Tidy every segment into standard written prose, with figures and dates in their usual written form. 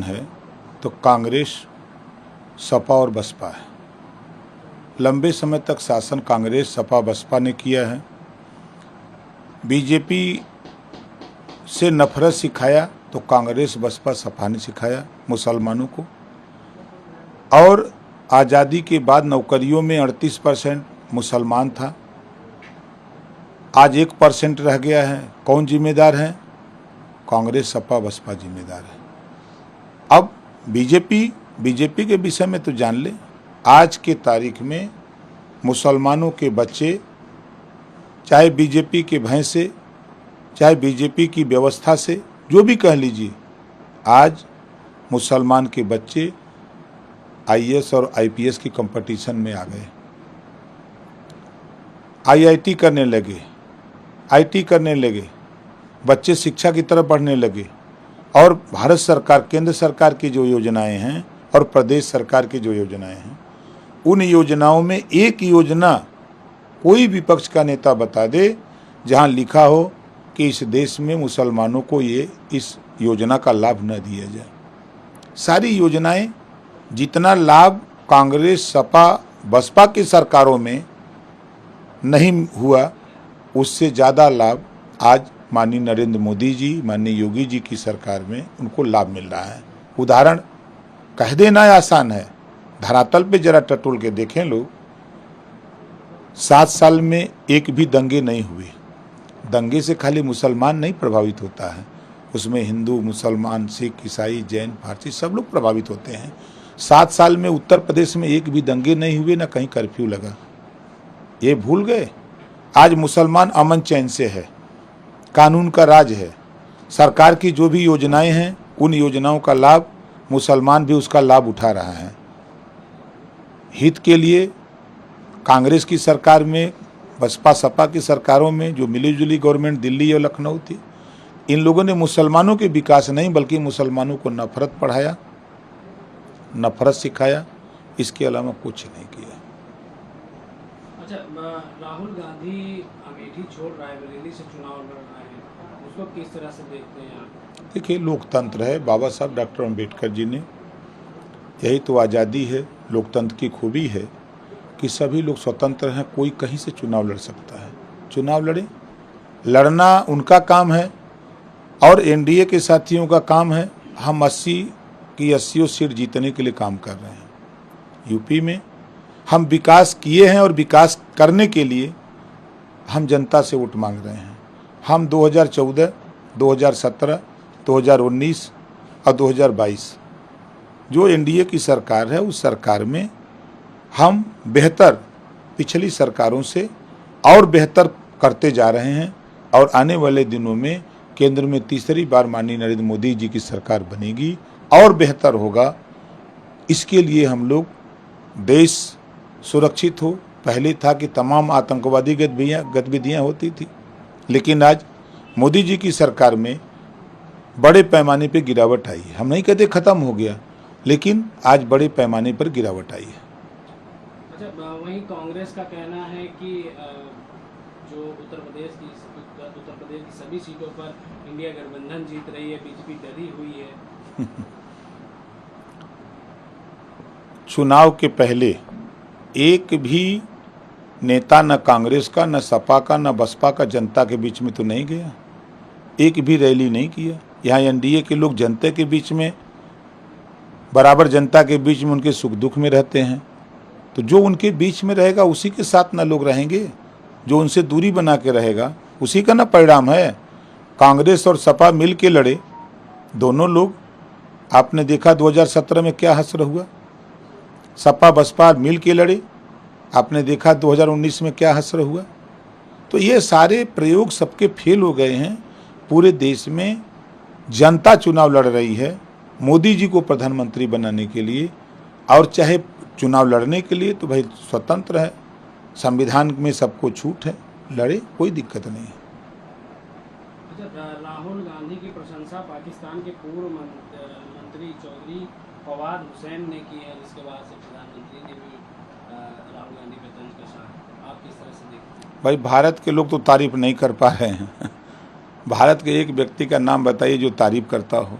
है तो कांग्रेस, सपा और बसपा है। लंबे समय तक शासन कांग्रेस, सपा, बसपा ने किया है। बीजेपी से नफरत सिखाया तो कांग्रेस, बसपा, सपा ने सिखाया मुसलमानों को। और आज़ादी के बाद नौकरियों में 38% मुसलमान था, आज 1% रह गया है। कौन जिम्मेदार है? कांग्रेस, सपा, बसपा जिम्मेदार है। अब बीजेपी के विषय में तो जान ले, आज के तारीख में मुसलमानों के बच्चे, चाहे बीजेपी के भय से, चाहे बीजेपी की व्यवस्था से, जो भी कह लीजिए, आज मुसलमान के बच्चे आईएएस और आईपीएस की कंपटीशन में आ गए। आईआईटी करने लगे, आईटी करने लगे, बच्चे शिक्षा की तरफ बढ़ने लगे। और भारत सरकार, केंद्र सरकार की जो योजनाएं हैं और प्रदेश सरकार की जो योजनाएं हैं, उन योजनाओं में एक योजना कोई विपक्ष का नेता बता दे जहां लिखा हो कि इस देश में मुसलमानों को इस योजना का लाभ न दिया जाए। सारी योजनाएं, जितना लाभ कांग्रेस, सपा, बसपा की सरकारों में नहीं हुआ, उससे ज़्यादा लाभ आज माननीय नरेंद्र मोदी जी, माननीय योगी जी की सरकार में उनको लाभ मिल रहा है। उदाहरण कह देना आसान है, धरातल पे जरा टटोल के देखें लोग। 7 साल में एक भी दंगे नहीं हुए। दंगे से खाली मुसलमान नहीं प्रभावित होता है, उसमें हिंदू, मुसलमान, सिख, ईसाई, जैन, पारसी सब लोग प्रभावित होते हैं। 7 साल में उत्तर प्रदेश में एक भी दंगे नहीं हुए, ना कहीं कर्फ्यू लगा। ये भूल गए? आज मुसलमान अमन चैन से है, कानून का राज है। सरकार की जो भी योजनाएं हैं, उन योजनाओं का लाभ मुसलमान भी उसका लाभ उठा रहा है। हित के लिए कांग्रेस की सरकार में, बसपा, सपा की सरकारों में जो मिलीजुली गवर्नमेंट दिल्ली और लखनऊ थी, इन लोगों ने मुसलमानों के विकास नहीं बल्कि मुसलमानों को नफरत पढ़ाया, नफरत सिखाया। इसके अलावा कुछ नहीं किया। अच्छा, राहुल गांधी अमेठी छोड़ रायबरेली से चुनाव लड़ रहे हैं, उसको किस तरह से देखते हैं आप? देखिए, लोकतंत्र है। बाबा साहब डॉक्टर अम्बेडकर जी ने, यही तो आज़ादी है, लोकतंत्र की खूबी है कि सभी लोग स्वतंत्र हैं, कोई कहीं से चुनाव लड़ सकता है। चुनाव लड़े, लड़ना उनका काम है और एनडीए के साथियों का काम है। हम 80 की 80 सीट जीतने के लिए काम कर रहे हैं। यूपी में हम विकास किए हैं और विकास करने के लिए हम जनता से वोट मांग रहे हैं। हम 2014, 2017, 2019 और 2022 जो एनडीए की सरकार है, उस सरकार में हम बेहतर पिछली सरकारों से और बेहतर करते जा रहे हैं। और आने वाले दिनों में केंद्र में तीसरी बार माननीय नरेंद्र मोदी जी की सरकार बनेगी और बेहतर होगा। इसके लिए हम लोग देश सुरक्षित हो। पहले था कि तमाम आतंकवादी गतिविधियां होती थी, लेकिन आज मोदी जी की सरकार में बड़े पैमाने पर गिरावट आई है। हम नहीं कहते खत्म हो गया, लेकिन आज बड़े पैमाने पर गिरावट आई है। अच्छा, वहीं कांग्रेस का कहना है कि जो उत्तर प्रदेश की सभी सीटों पर इंडिया गठबंधन जीत रही है, बीजेपी डरी हुई है। चुनाव के पहले एक भी नेता, न कांग्रेस का, न सपा का, न बसपा का जनता के बीच में तो नहीं गया, एक भी रैली नहीं किया। यहाँ एनडीए के लोग जनता के बीच में, बराबर जनता के बीच में उनके सुख दुख में रहते हैं। तो जो उनके बीच में रहेगा उसी के साथ ना लोग रहेंगे, जो उनसे दूरी बना के रहेगा उसी का ना परिणाम है। कांग्रेस और सपा मिल के लड़े दोनों लोग, आपने देखा 2017 में क्या हश्र हुआ। सपा बसपा मिल के लड़े, आपने देखा 2019 में क्या हश्र हुआ। तो ये सारे प्रयोग सबके फेल हो गए हैं। पूरे देश में जनता चुनाव लड़ रही है मोदी जी को प्रधानमंत्री बनाने के लिए, और चाहे चुनाव लड़ने के लिए तो भाई स्वतंत्र है, संविधान में सबको छूट है, लड़े, कोई दिक्कत नहीं है। राहुल गांधी की प्रशंसा पाकिस्तान के पूर्व मंत्री चौधरी फवाद हुसैन ने की है, जिसके बाद से प्रधानमंत्री ने भी राहुल गांधी पे तंज कसा है। आप किस तरह से देखते हैं? भाई, भारत के लोग तो तारीफ नहीं कर पा रहे हैं। भारत के एक व्यक्ति का नाम बताइए जो तारीफ करता हो।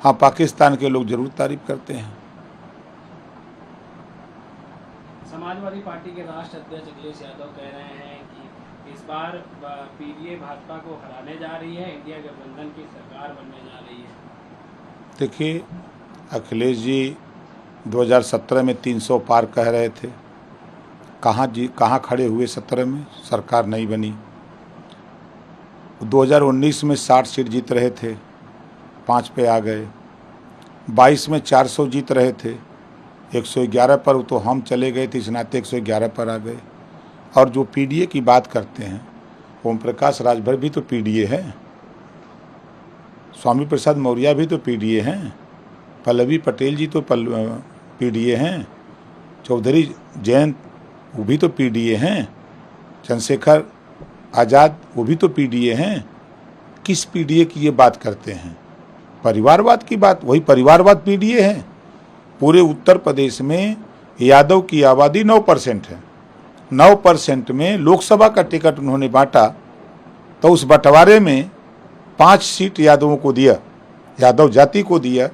हाँ, पाकिस्तान के लोग जरूर तारीफ करते हैं। समाजवादी पार्टी के राष्ट्रीय अध्यक्ष अखिलेश यादव कह रहे हैं कि इस बार पीडीए भाजपा को हराने जा रही है, इंडिया गठबंधन की सरकार बनने जा रही है। देखिए, अखिलेश जी 2017 में 300 पार कह रहे थे। कहाँ खड़े हुए? 17 में सरकार नहीं बनी। 2019 में 60 सीट जीत रहे थे, 5 पे आ गए। 22 में 400 जीत रहे थे, 111 पर तो हम चले गए थे, इस नाते 111 पर आ गए। और जो पीडीए की बात करते हैं, ओम प्रकाश राजभर भी तो पीडीए है, स्वामी प्रसाद मौर्य भी तो पीडीए हैं, पल्लवी पटेल जी तो पीडीए हैं, चौधरी जयंत वो भी तो पीडीए हैं, चंद्रशेखर आज़ाद वो भी तो पीडीए हैं। किस पीडीए की ये बात करते हैं? परिवारवाद की बात, वही परिवारवाद पीडीए है। पूरे उत्तर प्रदेश में यादव की आबादी 9% है। 9% में लोकसभा का टिकट उन्होंने बांटा, तो उस बंटवारे में 5 सीट यादवों को दिया, यादव जाति को दिया।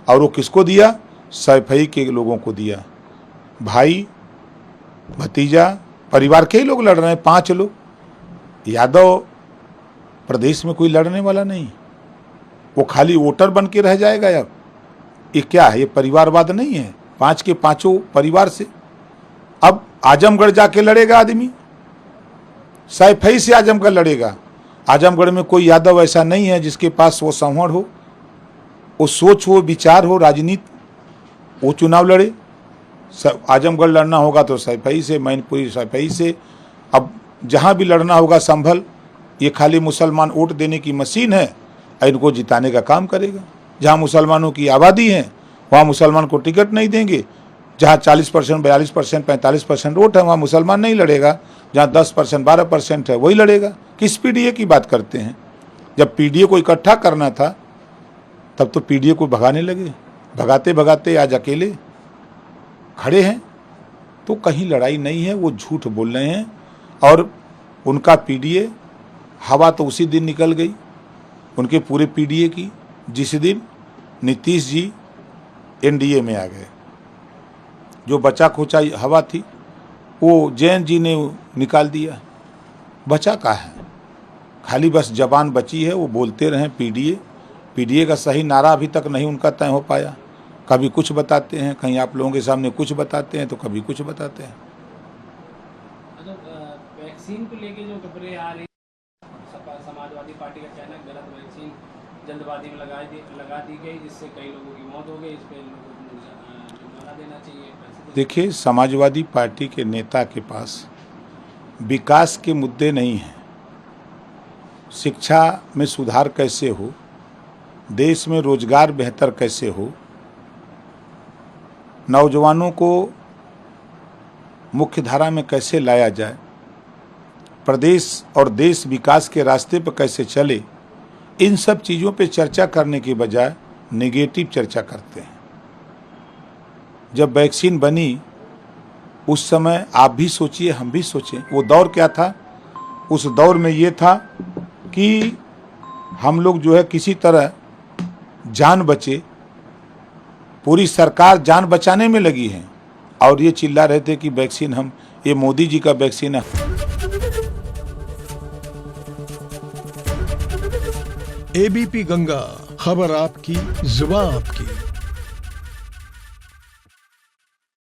और वो किसको दिया? सैफई के लोगों को दिया। भाई भतीजा परिवार के ही लोग लड़ रहे हैं, 5 लोग। यादव प्रदेश में कोई लड़ने वाला नहीं, वो खाली वोटर बन के रह जाएगा। यार ये क्या है? ये परिवारवाद नहीं है। 5 के 5 परिवार से अब आजमगढ़ जाके लड़ेगा आदमी, सैफई से आजमगढ़ लड़ेगा। आजमगढ़ में कोई यादव ऐसा नहीं है जिसके पास वो संवरण हो, वो सोच हो, विचार हो, राजनीति, वो चुनाव लड़े। आजमगढ़ लड़ना होगा तो सैफई से, मैनपुरी सैफई से। अब जहाँ भी लड़ना होगा संभल, ये खाली मुसलमान वोट देने की मशीन है, इनको जिताने का काम करेगा। जहाँ मुसलमानों की आबादी है वहाँ मुसलमान को टिकट नहीं देंगे। जहाँ 40%, 42%, 45% वोट है वहाँ मुसलमान नहीं लड़ेगा। जहाँ 10%, 12% है वही लड़ेगा। किस पीडीए की बात करते हैं? जब पीडीए को इकट्ठा करना था तब तो पीडीए को भगाने लगे। भगाते भगाते आज अकेले खड़े हैं। तो कहीं लड़ाई नहीं है, वो झूठ बोल रहे हैं। और उनका पीडीए हवा तो उसी दिन निकल गई, उनके पूरे पीडीए की, जिस दिन नीतीश जी एनडीए में आ गए। जो बचा खोचा हवा थी वो जैन जी ने निकाल दिया। बचा का है? खाली बस जबान बची है, वो बोलते रहे पीडीए का सही नारा अभी तक नहीं उनका तय हो पाया। कभी कुछ बताते हैं, कहीं आप लोगों के सामने कुछ बताते हैं, तो कभी कुछ बताते हैं। वैक्सीन को लेके जो खबरें आ रही, समाजवादी पार्टी का कहना है गलत वैक्सीन जल्दबाजी में लगा दी गई, जिससे कई लोगों की मौत हो गई। इस पर लोगों को जुर्माना देना चाहिए। देखिए, समाजवादी पार्टी के नेता के पास विकास के मुद्दे नहीं हैं। शिक्षा में सुधार कैसे हो, देश में रोजगार बेहतर कैसे हो, नौजवानों को मुख्य धारा में कैसे लाया जाए, प्रदेश और देश विकास के रास्ते पर कैसे चले, इन सब चीज़ों पे चर्चा करने के बजाय नेगेटिव चर्चा करते हैं। जब वैक्सीन बनी उस समय आप भी सोचिए, हम भी सोचें, वो दौर क्या था? उस दौर में ये था कि हम लोग जो है किसी तरह जान बचे। पूरी सरकार जान बचाने में लगी है और ये चिल्ला रहे थे कि वैक्सीन ये मोदी जी का वैक्सीन है। एबीपी गंगा, खबर आपकी, जुबान आपकी।